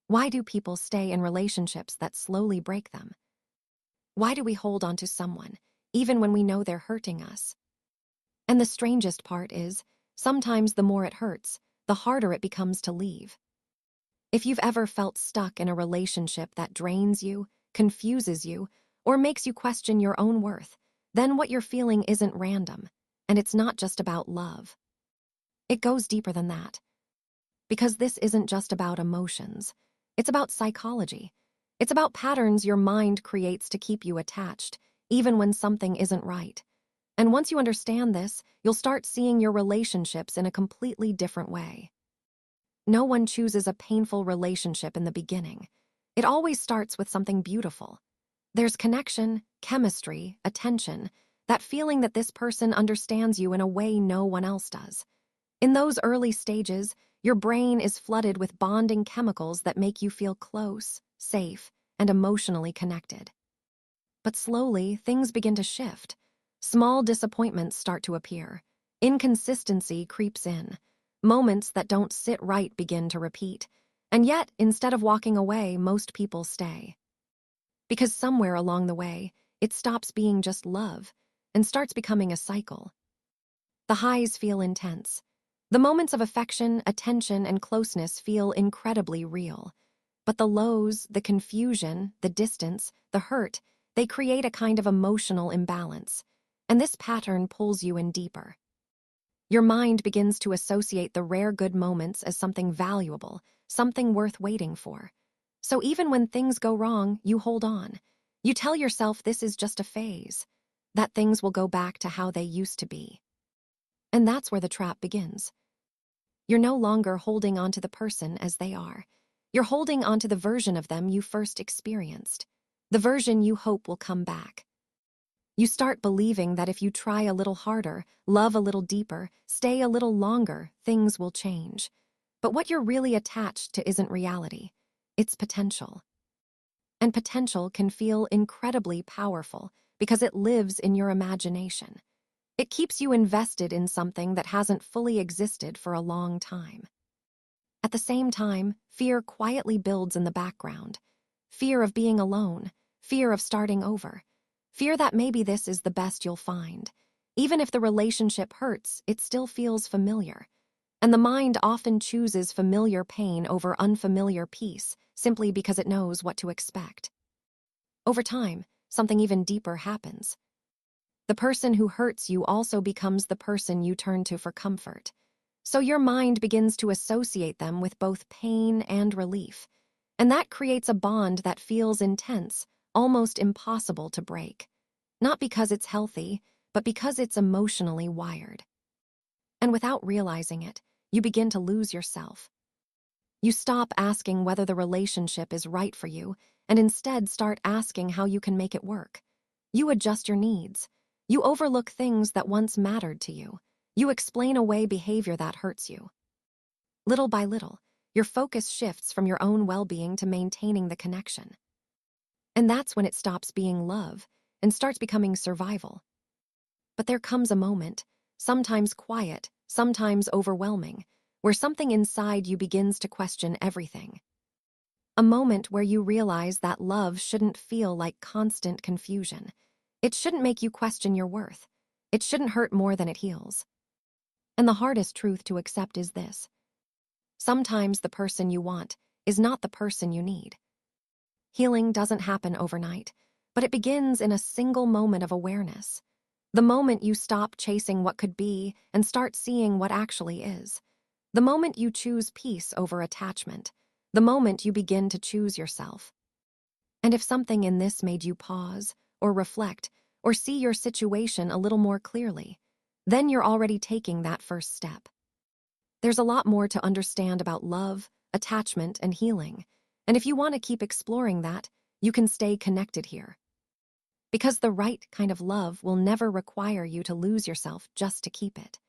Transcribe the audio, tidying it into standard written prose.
Why do people stay in relationships that slowly break them? Why do we hold on to someone, even when we know they're hurting us? And the strangest part is, sometimes the more it hurts, the harder it becomes to leave. If you've ever felt stuck in a relationship that drains you, confuses you, or makes you question your own worth, then what you're feeling isn't random, and it's not just about love. It goes deeper than that. Because this isn't just about emotions. It's about psychology. It's about patterns your mind creates to keep you attached, even when something isn't right. And once you understand this, you'll start seeing your relationships in a completely different way. No one chooses a painful relationship in the beginning. It always starts with something beautiful. There's connection, chemistry, attention, that feeling that this person understands you in a way no one else does. In those early stages, your brain is flooded with bonding chemicals that make you feel close, safe, and emotionally connected. But slowly, things begin to shift. Small disappointments start to appear. Inconsistency creeps in. Moments that don't sit right begin to repeat. And yet, instead of walking away, most people stay. Because somewhere along the way, it stops being just love and starts becoming a cycle. The highs feel intense. The moments of affection, attention, and closeness feel incredibly real. But the lows, the confusion, the distance, the hurt, they create a kind of emotional imbalance. And this pattern pulls you in deeper. Your mind begins to associate the rare good moments as something valuable, something worth waiting for. So even when things go wrong, you hold on. You tell yourself this is just a phase, that things will go back to how they used to be. And that's where the trap begins. You're no longer holding on to the person as they are. You're holding on to the version of them you first experienced, the version you hope will come back. You start believing that if you try a little harder, love a little deeper, stay a little longer, things will change. But what you're really attached to isn't reality. It's potential. And potential can feel incredibly powerful because it lives in your imagination. It keeps you invested in something that hasn't fully existed for a long time. At the same time, fear quietly builds in the background. Fear of being alone, fear of starting over, fear that maybe this is the best you'll find. Even if the relationship hurts, it still feels familiar. And the mind often chooses familiar pain over unfamiliar peace simply because it knows what to expect. Over time, something even deeper happens. The person who hurts you also becomes the person you turn to for comfort. So your mind begins to associate them with both pain and relief. And that creates a bond that feels intense, almost impossible to break. Not because it's healthy, but because it's emotionally wired. And without realizing it, you begin to lose yourself. You stop asking whether the relationship is right for you, and instead start asking how you can make it work. You adjust your needs. You overlook things that once mattered to you. You explain away behavior that hurts you. Little by little, your focus shifts from your own well-being to maintaining the connection. And that's when it stops being love and starts becoming survival. But there comes a moment, sometimes quiet, sometimes overwhelming, where something inside you begins to question everything. A moment where you realize that love shouldn't feel like constant confusion. It shouldn't make you question your worth. It shouldn't hurt more than it heals. And the hardest truth to accept is this. Sometimes the person you want is not the person you need. Healing doesn't happen overnight, but it begins in a single moment of awareness. The moment you stop chasing what could be and start seeing what actually is. The moment you choose peace over attachment. The moment you begin to choose yourself. And if something in this made you pause, or reflect, or see your situation a little more clearly, then you're already taking that first step. There's a lot more to understand about love, attachment, and healing. And if you want to keep exploring that, you can stay connected here. Because the right kind of love will never require you to lose yourself just to keep it.